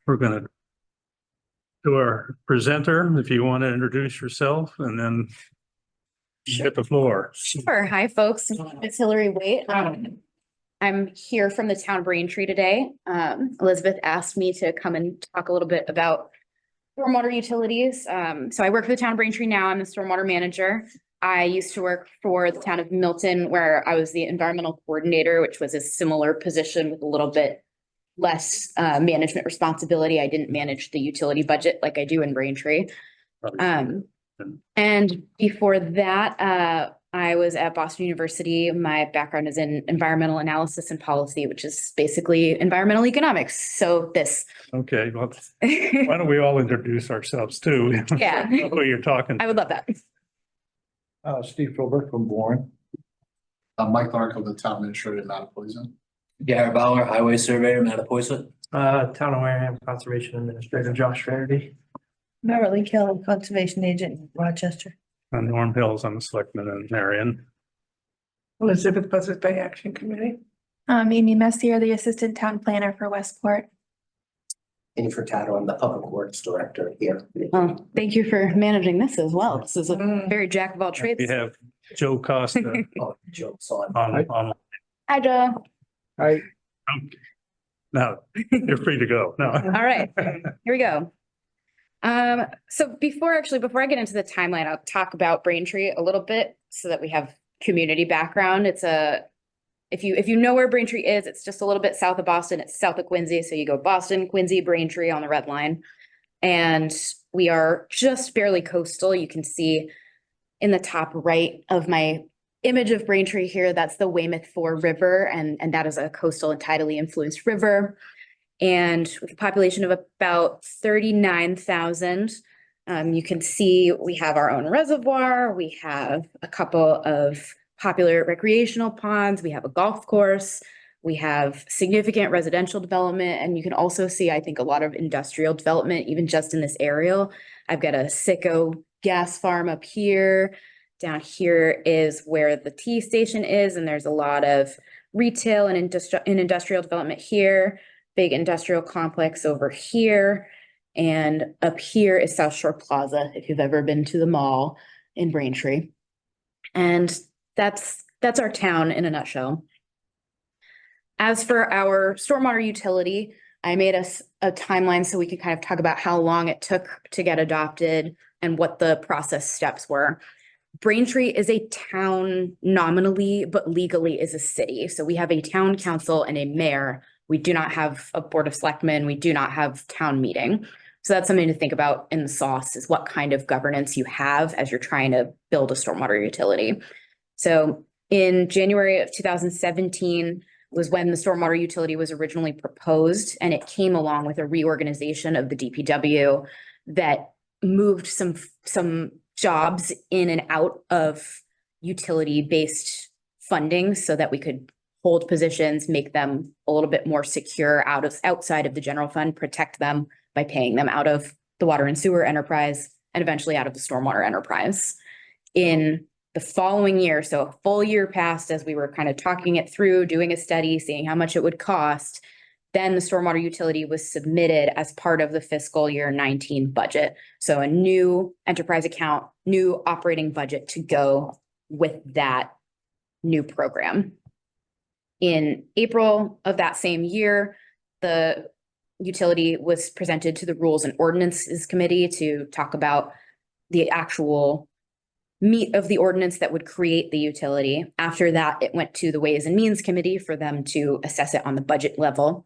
We're going to do our presenter, if you want to introduce yourself, and then you get the floor. Sure. Hi, folks. It's Hillary Waite. I'm here from the town of Braintree today. Elizabeth asked me to come and talk a little bit about stormwater utilities. So I work for the town of Braintree now. I'm the stormwater manager. I used to work for the town of Milton, where I was the environmental coordinator, which was a similar position with a little bit less management responsibility. I didn't manage the utility budget like I do in Braintree. And before that, I was at Boston University. My background is in environmental analysis and policy, which is basically environmental economics. So this. Okay, well, why don't we all introduce ourselves too? Yeah. What you're talking. I would love that. Steve Filbert from Bourne. Mike Clark of the town administrator in Mattapoisett. Gary Bauer, Highway Surveyor, Mattapoisett. Town of Wareham Conservation Administrator Josh Faraday. Beverly Kell, Conservation Agent in Rochester. And Norm Hills, I'm a selectman in Marion. Elizabeth Buzzards Bay Action Committee. Amy Messier, the Assistant Town Planner for Westport. Amy Furtado, I'm the Public Works Director here. Well, thank you for managing this as well. This is a very jack of all trades. We have Joe Costa Oh, jokes on. on. Hi, Joe. Hi. No, you're free to go. No. All right, here we go. So before I get into the timeline, I'll talk about Braintree a little bit so that we have community background. If you know where Braintree is, it's just a little bit south of Boston. It's south of Quincy. So you go Boston, Quincy, Braintree on the red line. And we are just barely coastal. You can see in the top right of my image of Braintree here, that's the Weymouth River, and that is a coastal and tidally influenced river. And with a population of about 39,000, you can see we have our own reservoir. We have a couple of popular recreational ponds. We have a golf course. We have significant residential development. And you can also see, I think, a lot of industrial development, even just in this area. I've got a Sicko gas farm up here. Down here is where the T station is. And there's a lot of retail and industrial development here. Big industrial complex over here. And up here is South Shore Plaza, if you've ever been to the mall in Braintree. And that's our town in a nutshell. As for our stormwater utility, I made us a timeline so we could kind of talk about how long it took to get adopted and what the process steps were. Braintree is a town nominally, but legally is a city. So we have a town council and a mayor. We do not have a board of selectmen. We do not have town meeting. So that's something to think about in the sauce, is what kind of governance you have as you're trying to build a stormwater utility. So in January of 2017 was when the stormwater utility was originally proposed, and it came along with a reorganization of the DPW that moved some jobs in and out of utility-based funding so that we could hold positions, make them a little bit more secure outside of the general fund, protect them by paying them out of the water and sewer enterprise and eventually out of the stormwater enterprise. In the following year, so a full year passed as we were kind of talking it through, doing a study, seeing how much it would cost. Then the stormwater utility was submitted as part of the fiscal year 19 budget. So a new enterprise account, new operating budget to go with that new program. In April of that same year, the utility was presented to the Rules and Ordinances Committee to talk about the actual meat of the ordinance that would create the utility. After that, it went to the Ways and Means Committee for them to assess it on the budget level.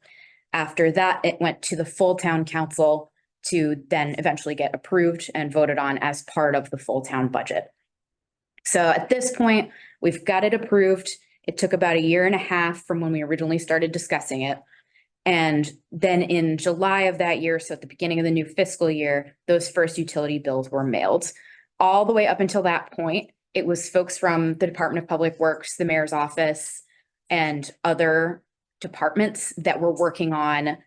After that, it went to the full town council to then eventually get approved and voted on as part of the full town budget. So at this point, we've got it approved. It took about 1.5 years from when we originally started discussing it. And then in July of that year, so at the beginning of the new fiscal year, those first utility bills were mailed. All the way up until that point, it was folks from the Department of Public Works, the mayor's office, and other departments that were working on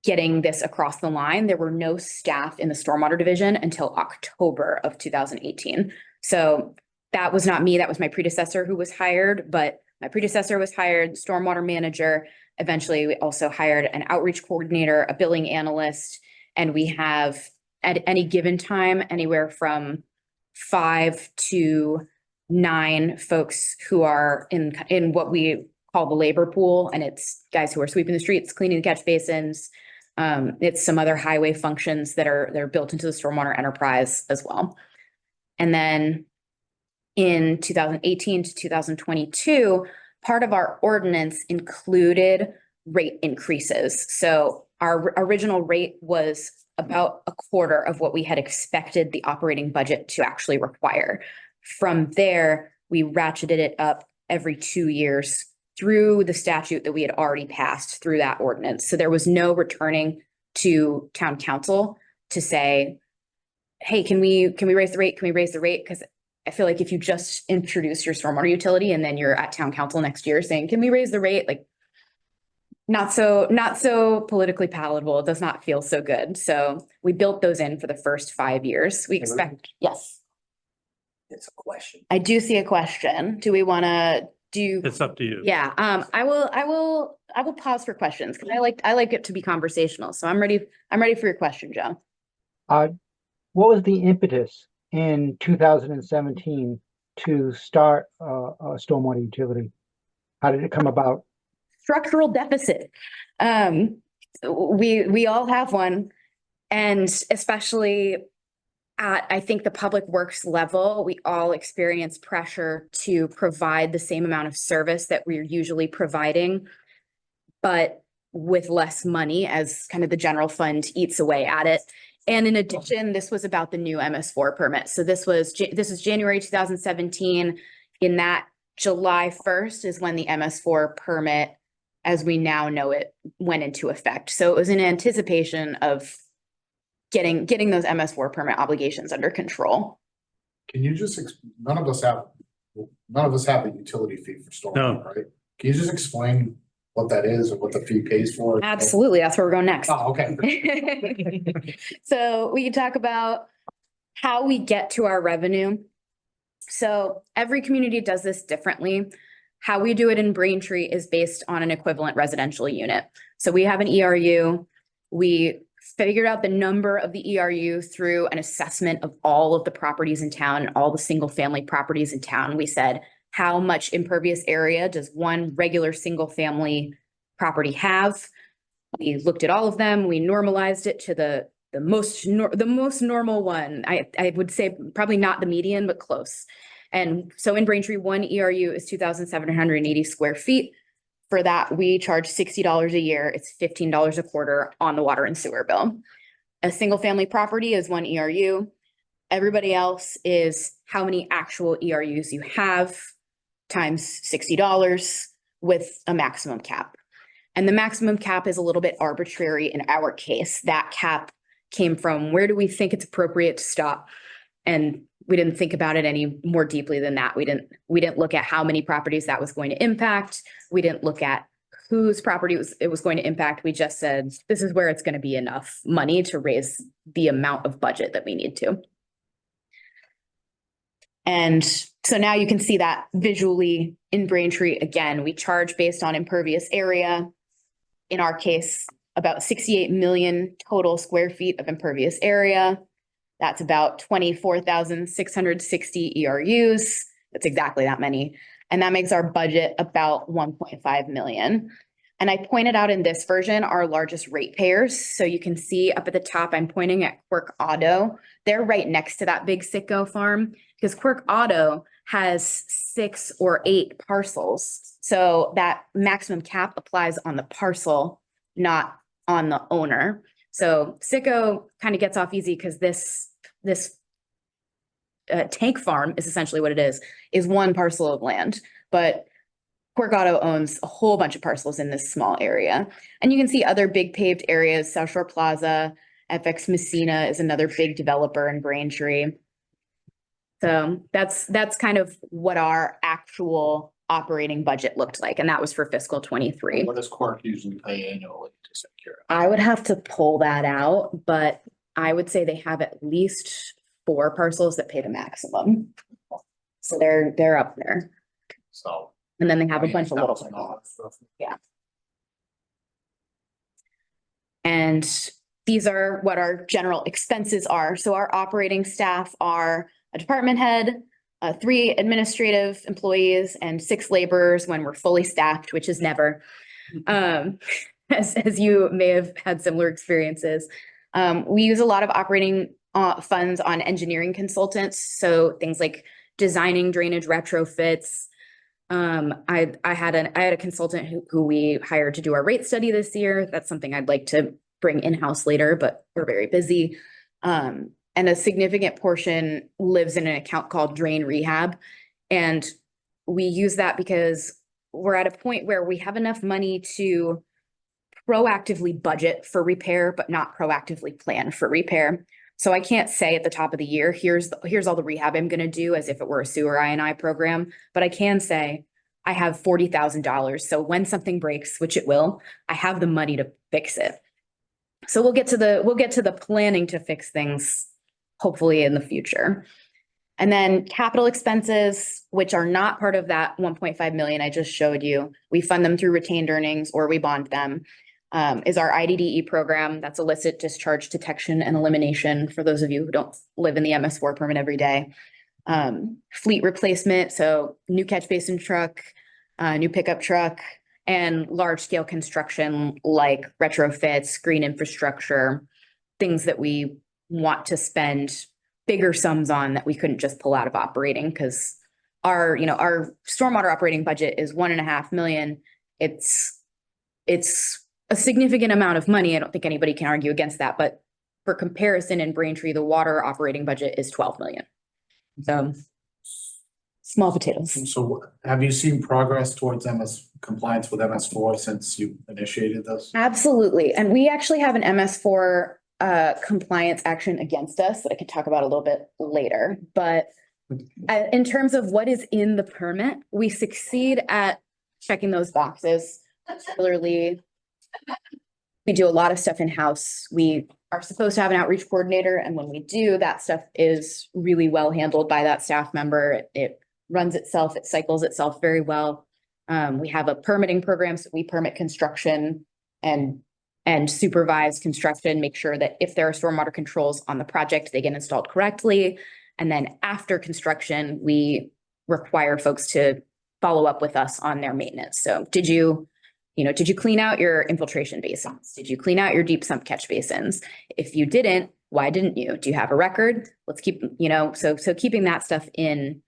getting this across the line. There were no staff in the stormwater division until October of 2018. So that was not me. That was my predecessor who was hired, but my predecessor was hired, stormwater manager. Eventually, we also hired an outreach coordinator, a billing analyst, and we have at any given time, anywhere from 5 to 9 folks who are in what we call the labor pool, and it's guys who are sweeping the streets, cleaning the catch basins. It's some other highway functions that are built into the stormwater enterprise as well. And then in 2018 to 2022, part of our ordinance included rate increases. So our original rate was about a quarter of what we had expected the operating budget to actually require. From there, we ratcheted it up every 2 years through the statute that we had already passed through that ordinance. So there was no returning to town council to say, hey, can we raise the rate? Can we raise the rate? Because I feel like if you just introduce your stormwater utility and then you're at town council next year saying, can we raise the rate? Like, not so politically palatable. It does not feel so good. So we built those in for the first 5 years. We expect, yes, It's a question. I do see a question. Do we want to do? It's up to you. Yeah, I will pause for questions because I like it to be conversational. So I'm ready for your question, Joe. What was the impetus in 2017 to start a stormwater utility? How did it come about? Structural deficit. We all have one, and especially at, I think, the public works level, we all experience pressure to provide the same amount of service that we're usually providing, but with less money as kind of the general fund eats away at it. And in addition, this was about the new MS4 permit. So this is January 2017. In that July 1st is when the MS4 permit, as we now know it, went into effect. So it was in anticipation of getting those MS4 permit obligations under control. Can you just, none of us have a utility fee for stormwater, right? Can you just explain what that is or what the fee pays for? Absolutely, that's where we're going next. Oh, okay. So we can talk about how we get to our revenue. So every community does this differently. How we do it in Braintree is based on an equivalent residential unit. So we have an ERU. We figured out the number of the ERU through an assessment of all of the properties in town, all the single family properties in town. We said, how much impervious area does one regular single family property have? We looked at all of them. We normalized it to the most normal one. I would say probably not the median, but close. And so in Braintree, one ERU is 2,780 square feet. For that, we charge $60 a year. It's $15 a quarter on the water and sewer bill. A single family property is one ERU. Everybody else is how many actual ERUs you have times $60 with a maximum cap. And the maximum cap is a little bit arbitrary in our case. That cap came from where do we think it's appropriate to stop? And we didn't think about it any more deeply than that. We didn't look at how many properties that was going to impact. We didn't look at whose property it was going to impact. We just said, this is where it's going to be enough money to raise the amount of budget that we need to. And so now you can see that visually in Braintree. Again, we charge based on impervious area. In our case, about 68 million total square feet of impervious area. That's about 24,660 ERUs. That's exactly that many. And that makes our budget about 1.5 million. And I pointed out in this version, our largest ratepayers. So you can see up at the top, I'm pointing at Quirk Auto. They're right next to that big Sitco farm because Quirk Auto has 6 or 8 parcels. So that maximum cap applies on the parcel, not on the owner. So Sitco kind of gets off easy because this tank farm is essentially what it is one parcel of land, but Quirk Auto owns a whole bunch of parcels in this small area. And you can see other big paved areas. South Shore Plaza, FX Messina is another big developer in Braintree. So that's kind of what our actual operating budget looked like. And that was for fiscal 23. What does Quark usually pay annually to secure? I would have to pull that out, but I would say they have at least 4 parcels that pay the maximum. So they're up there. So. And then they have a bunch of little ones. $20,000 roughly. Yeah. And these are what our general expenses are. So our operating staff are a department head, 3 administrative employees, and 6 laborers when we're fully staffed, which is never. As you may have had similar experiences. We use a lot of operating funds on engineering consultants. So things like designing drainage retrofits. I had a consultant who we hired to do our rate study this year. That's something I'd like to bring in-house later, but we're very busy. And a significant portion lives in an account called drain rehab. And we use that because we're at a point where we have enough money to proactively budget for repair, but not proactively plan for repair. So I can't say at the top of the year, here's all the rehab I'm going to do as if it were a sewer I&I program, but I can say I have $40,000. So when something breaks, which it will, I have the money to fix it. So we'll get to the planning to fix things hopefully in the future. And then capital expenses, which are not part of that 1.5 million I just showed you, we fund them through retained earnings or we bond them, is our IDDE program. That's illicit discharge detection and elimination for those of you who don't live in the MS4 permit every day. Fleet replacement, so new catch basin truck, new pickup truck, and large scale construction like retrofits, green infrastructure, things that we want to spend bigger sums on that we couldn't just pull out of operating because our stormwater operating budget is 1.5 million. It's a significant amount of money. I don't think anybody can argue against that, but for comparison in Braintree, the water operating budget is 12 million. So small potatoes. So have you seen progress towards compliance with MS4 since you initiated this? Absolutely. And we actually have an MS4 compliance action against us that I can talk about a little bit later. But in terms of what is in the permit, we succeed at checking those boxes. Particularly, we do a lot of stuff in-house. We are supposed to have an outreach coordinator, and when we do, that stuff is really well handled by that staff member. It runs itself, it cycles itself very well. We have a permitting program, so we permit construction and supervise construction, make sure that if there are stormwater controls on the project, they get installed correctly. And then after construction, we require folks to follow up with us on their maintenance. So did you clean out your infiltration basins? Did you clean out your deep sump catch basins? If you didn't, why didn't you? Do you have a record? Let's keep, so keeping that stuff in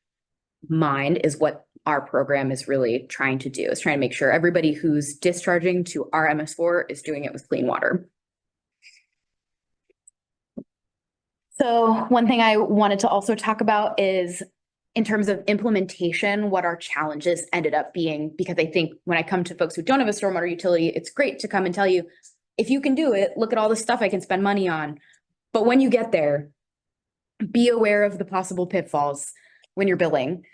mind is what our program is really trying to do, is trying to make sure everybody who's discharging to our MS4 is doing it with clean water. So one thing I wanted to also talk about is in terms of implementation, what our challenges ended up being, because I think when I come to folks who don't have a stormwater utility, it's great to come and tell you, if you can do it, look at all the stuff I can spend money on. But when you get there, be aware of the possible pitfalls when you're billing.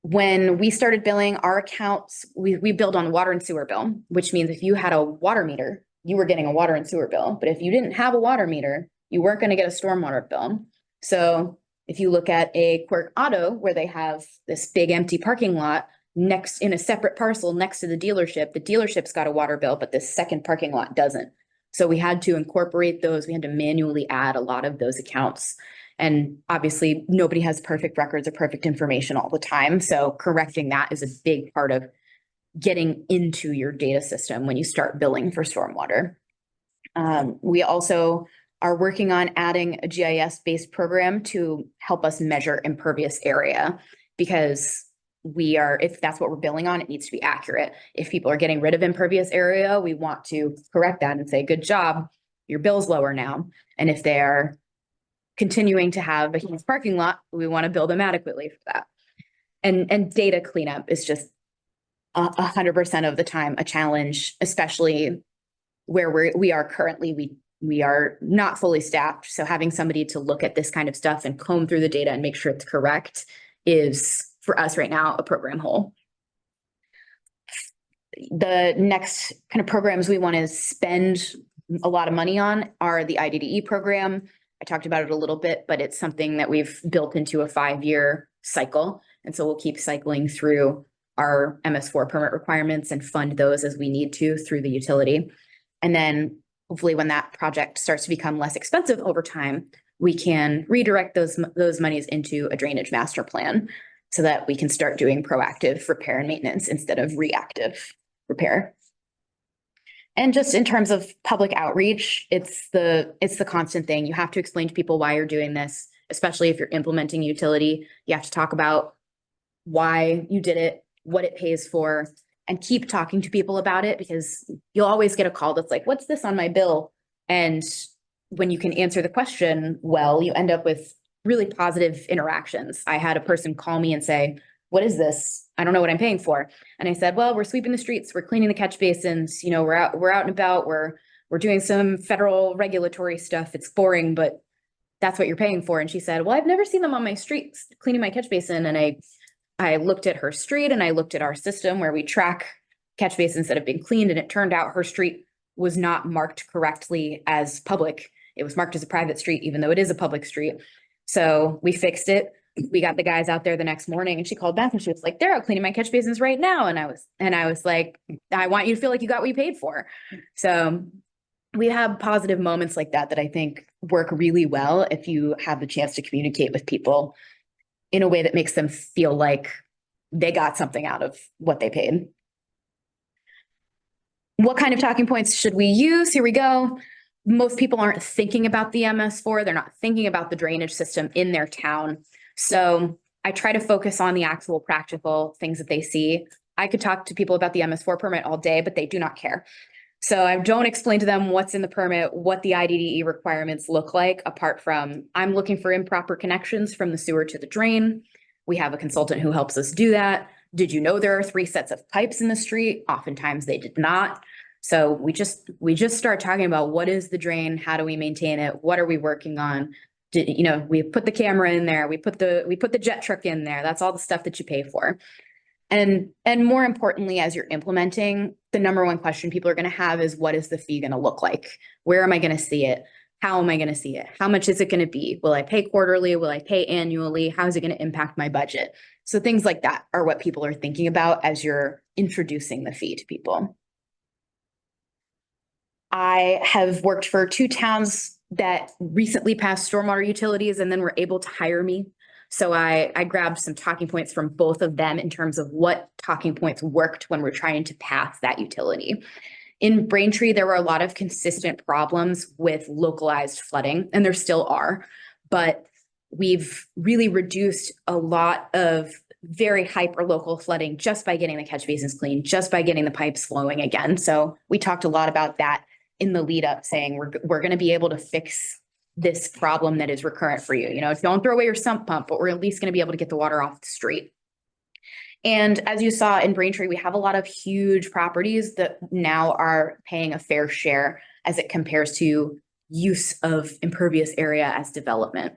When we started billing our accounts, we billed on water and sewer bill, which means if you had a water meter, you were getting a water and sewer bill. But if you didn't have a water meter, you weren't going to get a stormwater bill. So if you look at a Quirk Auto where they have this big empty parking lot next in a separate parcel next to the dealership's got a water bill, but this second parking lot doesn't. So we had to incorporate those. We had to manually add a lot of those accounts. And obviously nobody has perfect records or perfect information all the time. So correcting that is a big part of getting into your data system when you start billing for stormwater. We also are working on adding a GIS-based program to help us measure impervious area, because if that's what we're billing on, it needs to be accurate. If people are getting rid of impervious area, we want to correct that and say, good job, your bill's lower now. And if they are continuing to have a huge parking lot, we want to bill them adequately for that. And data cleanup is just 100% of the time a challenge, especially where we are currently. We are not fully staffed. So having somebody to look at this kind of stuff and comb through the data and make sure it's correct is, for us right now, a program hole. The next kind of programs we want to spend a lot of money on are the IDDE program. I talked about it a little bit, but it's something that we've built into a 5-year cycle. And so we'll keep cycling through our MS4 permit requirements and fund those as we need to through the utility. And then hopefully when that project starts to become less expensive over time, we can redirect those monies into a drainage master plan so that we can start doing proactive repair and maintenance instead of reactive repair. And just in terms of public outreach, it's the constant thing. You have to explain to people why you're doing this, especially if you're implementing utility. You have to talk about why you did it, what it pays for, and keep talking to people about it, because you'll always get a call that's like, what's this on my bill? And when you can answer the question well, you end up with really positive interactions. I had a person call me and say, what is this? I don't know what I'm paying for. And I said, well, we're sweeping the streets, we're cleaning the catch basins, you know, we're out and about, we're doing some federal regulatory stuff. It's boring, but that's what you're paying for. And she said, well, I've never seen them on my streets cleaning my catch basin. And I looked at her street and I looked at our system where we track catch basins that have been cleaned. And it turned out her street was not marked correctly as public. It was marked as a private street, even though it is a public street. So we fixed it. We got the guys out there the next morning, and she called back and she was like, they're out cleaning my catch basins right now. And I was like, I want you to feel like you got what you paid for. So we have positive moments like that I think work really well if you have the chance to communicate with people in a way that makes them feel like they got something out of what they paid. What kind of talking points should we use? Here we go. Most people aren't thinking about the MS4. They're not thinking about the drainage system in their town. So I try to focus on the actual practical things that they see. I could talk to people about the MS4 permit all day, but they do not care. So I don't explain to them what's in the permit, what the IDDE requirements look like, apart from I'm looking for improper connections from the sewer to the drain. We have a consultant who helps us do that. Did you know there are 3 sets of pipes in the street? Oftentimes they did not. So we just start talking about what is the drain? How do we maintain it? What are we working on? We put the camera in there. We put the jet truck in there. That's all the stuff that you pay for. And more importantly, as you're implementing, the number one question people are going to have is, what is the fee going to look like? Where am I going to see it? How am I going to see it? How much is it going to be? Will I pay quarterly? Will I pay annually? How is it going to impact my budget? So things like that are what people are thinking about as you're introducing the fee to people. I have worked for 2 towns that recently passed stormwater utilities and then were able to hire me. So I grabbed some talking points from both of them in terms of what talking points worked when we're trying to pass that utility. In Braintree, there were a lot of consistent problems with localized flooding, and there still are, but we've really reduced a lot of very hyper local flooding just by getting the catch basins clean, just by getting the pipes flowing again. So we talked a lot about that in the lead up, saying we're going to be able to fix this problem that is recurrent for you. You know, don't throw away your sump pump, but we're at least going to be able to get the water off the street. And as you saw in Braintree, we have a lot of huge properties that now are paying a fair share as it compares to use of impervious area as development.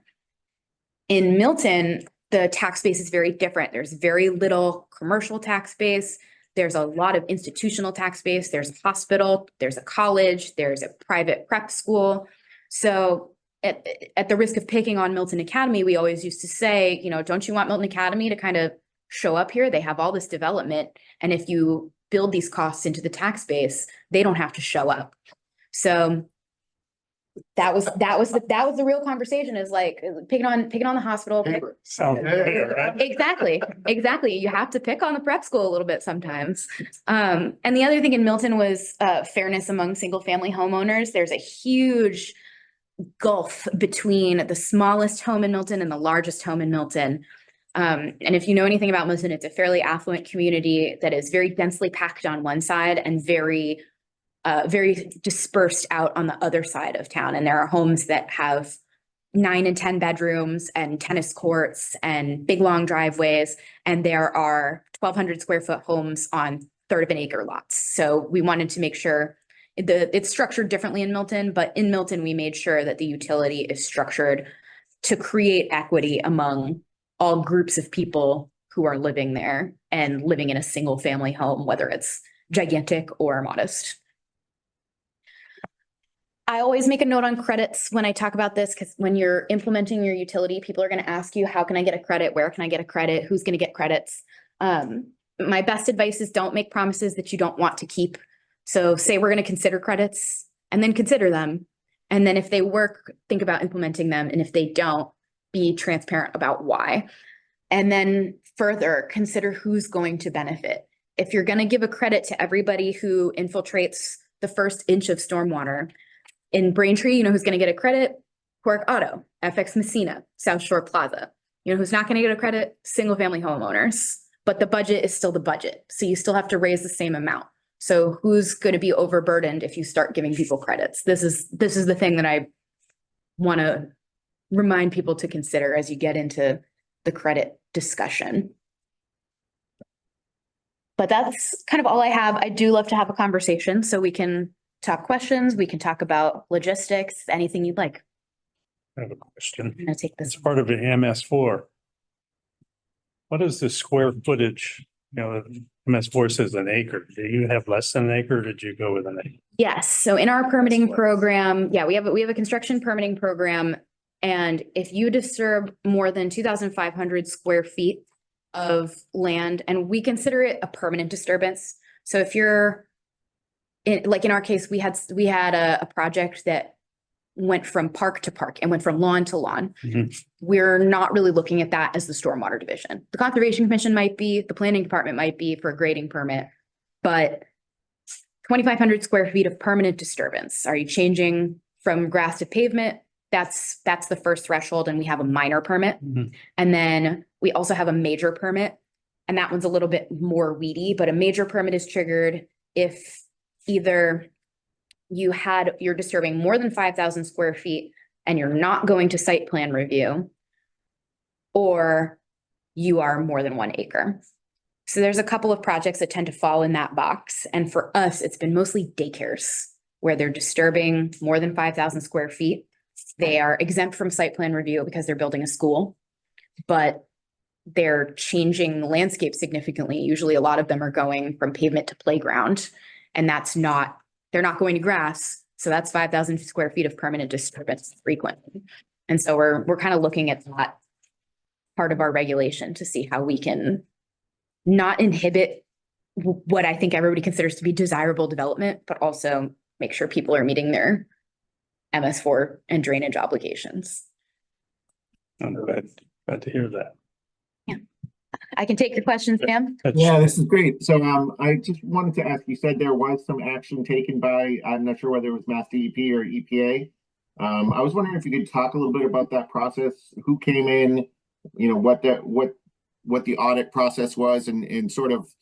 In Milton, the tax base is very different. There's very little commercial tax base. There's a lot of institutional tax base. There's a hospital, there's a college, there's a private prep school. So at the risk of picking on Milton Academy, we always used to say, you know, don't you want Milton Academy to kind of show up here? They have all this development. And if you build these costs into the tax base, they don't have to show up. So that was the real conversation, is like picking on the hospital. Exactly. You have to pick on the prep school a little bit sometimes. And the other thing in Milton was fairness among single family homeowners. There's a huge gulf between the smallest home in Milton and the largest home in Milton. And if you know anything about Milton, it's a fairly affluent community that is very densely packed on one side and very dispersed out on the other side of town. And there are homes that have 9 and 10 bedrooms and tennis courts and big long driveways. And there are 1,200 square foot homes on 1/3 of an acre lots. So we wanted to make sure it's structured differently in Milton, but in Milton, we made sure that the utility is structured to create equity among all groups of people who are living there and living in a single family home, whether it's gigantic or modest. I always make a note on credits when I talk about this, because when you're implementing your utility, people are going to ask you, how can I get a credit? Where can I get a credit? Who's going to get credits? My best advice is don't make promises that you don't want to keep. So say we're going to consider credits. and then consider them. And then if they work, think about implementing them. And if they don't, be transparent about why. And then further consider who's going to benefit. If you're going to give a credit to everybody who infiltrates the first inch of stormwater in Braintree, you know who's going to get a credit? Cork Auto, FX Messina, South Shore Plaza. You know who's not going to get a credit? Single family homeowners. But the budget is still the budget. So you still have to raise the same amount. So who's going to be overburdened if you start giving people credits? This is the thing that I want to remind people to consider as you get into the credit discussion. But that's kind of all I have. I do love to have a conversation, so we can talk questions, we can talk about logistics, anything you'd like. I have a question. I'm gonna take this. It's part of the MS4. What is the square footage? You know, MS4 says an acre. Do you have less than an acre? Or did you go with an acre? Yes, so in our permitting program, yeah, we have a construction permitting program. And if you disturb more than 2,500 square feet of land, and we consider it a permanent disturbance. So if you're like in our case, we had a project that went from park to park and went from lawn to lawn. Mhm. We're not really looking at that as the stormwater division. The Conservation Commission might be, the planning department might be for a grading permit, but 2,500 square feet of permanent disturbance. Are you changing from grass to pavement? That's the first threshold, and we have a minor permit. Mhm. And then we also have a major permit, and that one's a little bit more weedy, but a major permit is triggered if either you're disturbing more than 5,000 square feet and you're not going to site plan review, or you are more than 1 acre. So there's a couple of projects that tend to fall in that box. And for us, it's been mostly daycares where they're disturbing more than 5,000 square feet. They are exempt from site plan review because they're building a school, but they're changing the landscape significantly. Usually a lot of them are going from pavement to playground, and they're not going to grass. So that's 5,000 square feet of permanent disturbance frequently. And so we're kind of looking at that part of our regulation to see how we can not inhibit what I think everybody considers to be desirable development, but also make sure people are meeting their MS4 and drainage obligations. I'm glad to hear that. I can take your questions, Sam. That's- Yeah, this is great. So I just wanted to ask, you said there was some action taken by, I'm not sure whether it was Mass DEP or EPA. I was wondering if you could talk a little bit about that process, who came in, you know, what the audit process was, and sort of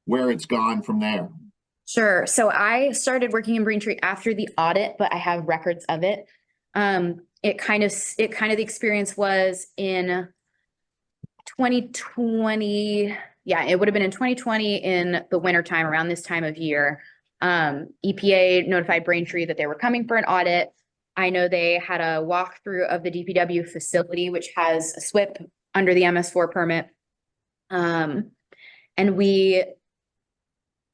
where it's gone from there. Sure. So I started working in Braintree after the audit, but I have records of it. It kind of the experience was in 2020. Yeah, it would have been in 2020 in the wintertime, around this time of year. EPA notified Braintree that they were coming for an audit. I know they had a walkthrough of the DPW facility, which has a SWIP under the MS4 permit. And we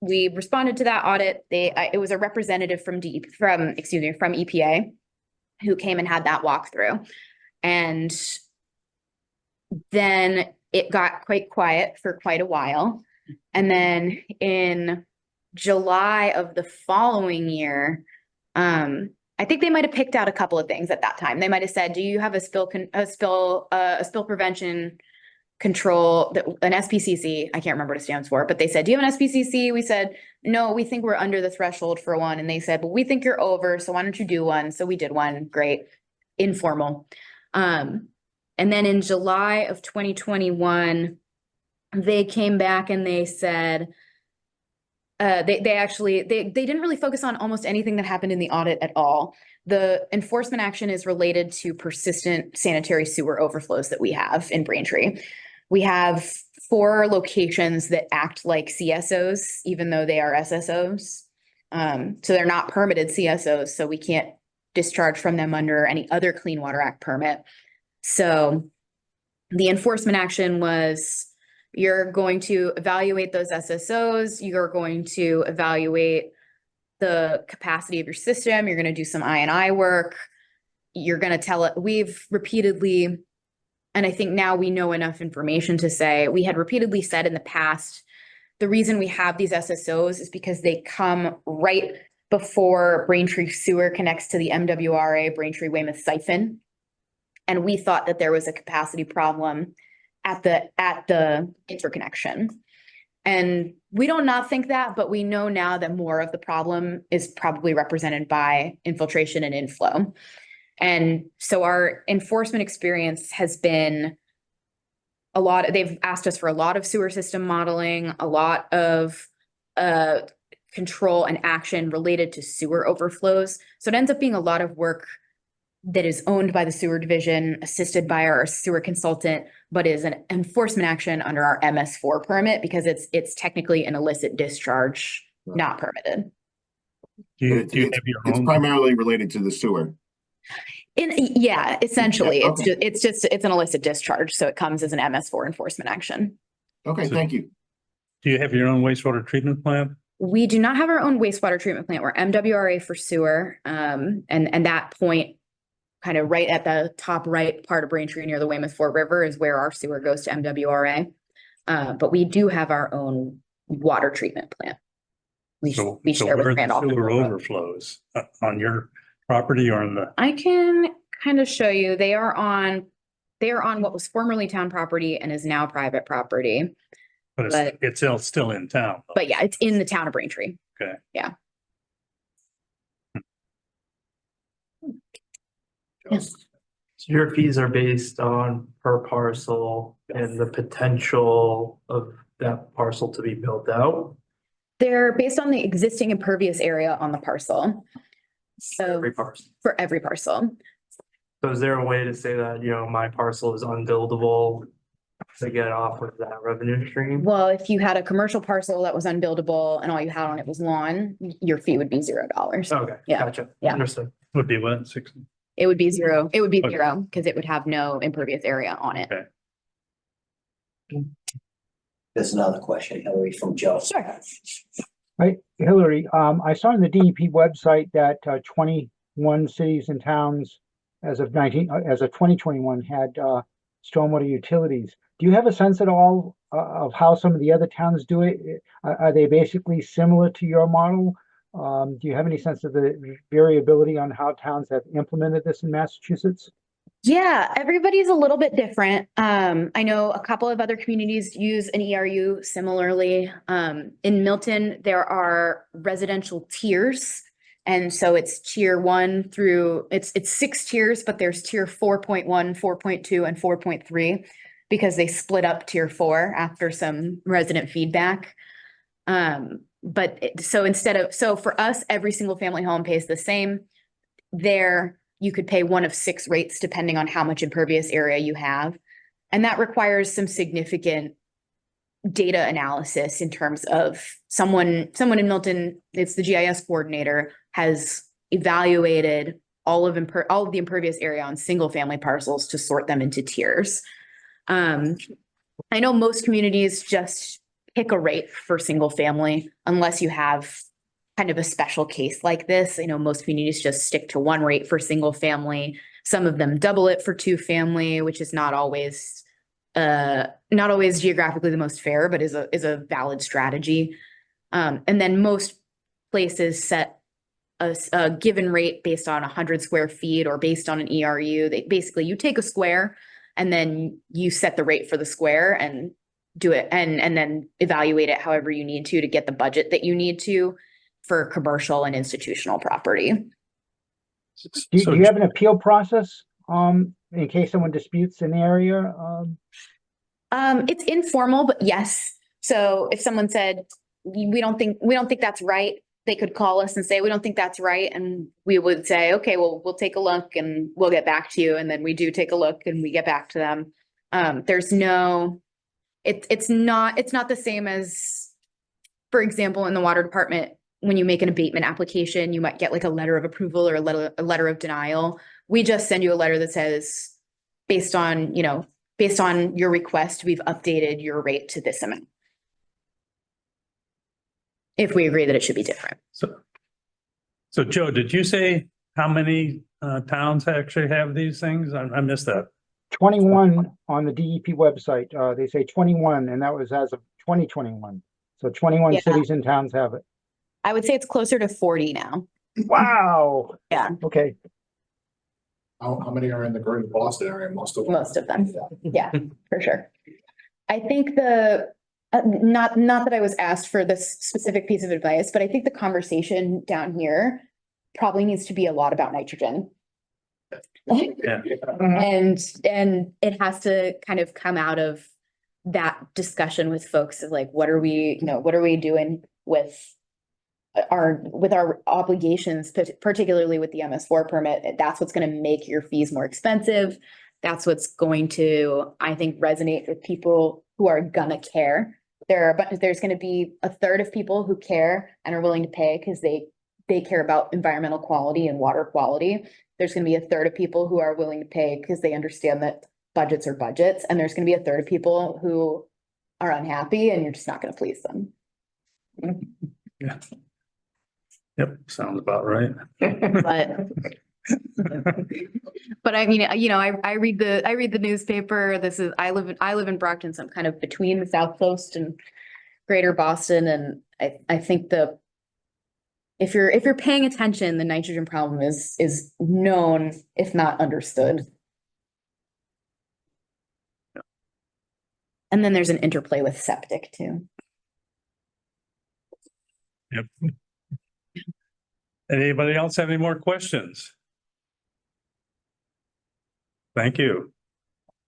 responded to that audit. It was a representative from EPA who came and had that walkthrough. And then it got quite quiet for quite a while. And then in July of the following year, I think they might have picked out a couple of things at that time. They might have said, do you have a spill prevention control, an SPCC? I can't remember what it stands for, but they said, do you have an SPCC? We said, no, we think we're under the threshold for one. And they said, well, we think you're over, so why don't you do one? So we did one. Great. Informal. And then in July of 2021, they came back and they said, they didn't really focus on almost anything that happened in the audit at all. The enforcement action is related to persistent sanitary sewer overflows that we have in Braintree. We have 4 locations that act like CSOs, even though they are SSOs. So they're not permitted CSOs, so we can't discharge from them under any other Clean Water Act permit. So the enforcement action was, you're going to evaluate those SSOs, you're going to evaluate the capacity of your system, you're going to do some I&I work, you're going to tell it. We've repeatedly, and I think now we know enough information to say, we had repeatedly said in the past, the reason we have these SSOs is because they come right before Braintree Sewer connects to the MWRA Braintree Weymouth siphon. And we thought that there was a capacity problem at the interconnection. And we don't not think that, but we know now that more of the problem is probably represented by infiltration and inflow. And so our enforcement experience has been they've asked us for a lot of sewer system modeling, a lot of control and action related to sewer overflows. So it ends up being a lot of work that is owned by the sewer division, assisted by our sewer consultant, but is an enforcement action under our MS4 permit because it's technically an illicit discharge, not permitted. Do you It's have your it's own? primarily related to the sewer. Yeah, essentially, Yeah, okay. it's an illicit discharge, so it comes as an MS4 enforcement action. Okay, So- thank you. Do you have your own wastewater treatment plant? We do not have our own wastewater treatment plant. We're MWRA for sewer, and that point, kind of right at the top right part of Braintree near the Weymouth Fort River is where our sewer goes to MWRA. But we do have our own water treatment plant. We So share with where the Randolph. sewer overflows on your property or on the, I can kind of show you, they are on what was formerly town property and is now private property. but it's still in town. But yeah, it's in the town of Braintree. Okay. Yeah. Just- So your fees are based on per parcel and the potential of that parcel to be built out. They're based on the existing impervious area on the parcel. So Every parcel. for every parcel. So is there a way to say that, my parcel is unbuildable to get off of that revenue stream? Well, if you had a commercial parcel that was unbuildable and all you had on it was lawn, your fee would be $0. Okay, Yeah, gotcha. yeah. Understood. Would be what, 6? It would be zero. It would be Okay. 0 because it would have no impervious area on it. Okay. There's another question, Hillary, from Joe. Sure. Right, Hillary, I saw on the DEP website that 21 cities and towns as of 2021 had stormwater utilities. Do you have a sense at all of how some of the other towns do it? Are they basically similar to your model? Do you have any sense of the variability on how towns have implemented this in Massachusetts? Yeah, everybody's a little bit different. I know a couple of other communities use an ERU similarly. In Milton, there are residential tiers. And so it's tier 1 through, it's 6 tiers, but there's tier 4.1, 4.2, and 4.3 because they split up tier 4 after some resident feedback. So for us, every single family home pays the same. There, you could pay one of 6 rates depending on how much impervious area you have. And that requires some significant data analysis in terms of someone in Milton, it's the GIS coordinator, has evaluated all of the impervious area on single family parcels to sort them into tiers. I know most communities just pick a rate for single family unless you have kind of a special case like this. I know most communities just stick to one rate for single family. Some of them double it for 2 family, which is not always geographically the most fair, but is a valid strategy. And then most places set a given rate based on 100 square feet or based on an ERU. You take a square and then you set the rate for the square and do it and then evaluate it however you need to get the budget that you need to for commercial and institutional property. Do you have an appeal process in case someone disputes an area? It's informal, but yes. So if someone said, we don't think that's right, they could call us and say, we don't think that's right. And we would say, okay, well, we'll take a look and we'll get back to you. And then we do take a look and we get back to them. It's not the same as, for example, in the water department, when you make an abatement application, you might get like a letter of approval or a letter of denial. We just send you a letter that says, based on your request, we've updated your rate to this amount. If we agree that it should be different. So Joe, did you say how many towns actually have these things? I missed that. 21 on the DEP website. They say 21, and that was as of 2021. So 21 Yeah. cities and towns have it. I would say it's closer to 40 now. Wow. Yeah. Okay, How many are in the greater Boston area? Most of them. Most of them. Yeah, for sure. I think not that I was asked for this specific piece of advice, but I think the conversation down here probably needs to be a lot about nitrogen. Yeah. And it has to kind of come out of that discussion with folks of like, what are we doing with our obligations, particularly with the MS4 permit? That's what's going to make your fees more expensive. That's what's going to, I think, resonate with people who are gonna care. There's going to be a third of people who care and are willing to pay because they care about environmental quality and water quality. There's going to be a third of people who are willing to pay because they understand that budgets are budgets. And there's going to be a third of people who are unhappy and you're just not going to please them. Yeah. Yep, sounds about right. But I mean, I read the newspaper. I live in Brockton, so I'm kind of between the South Coast and Greater Boston. And I think if you're paying attention, the nitrogen problem is known, if not understood. And then there's an interplay with septic too. Yep. Anybody else have any more questions? Thank you.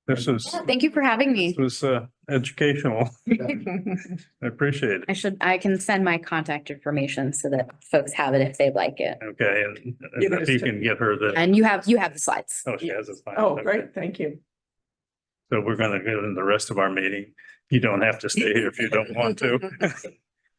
This Thank you for having me. was educational. I appreciate it. I can send my contact information so that folks have it if they'd like it. Okay, and if you can get her the, And you have the slides. oh, she has a file. Oh, Okay. great, thank you. So we're gonna get in the rest of our meeting. You don't have to stay here if you don't want to.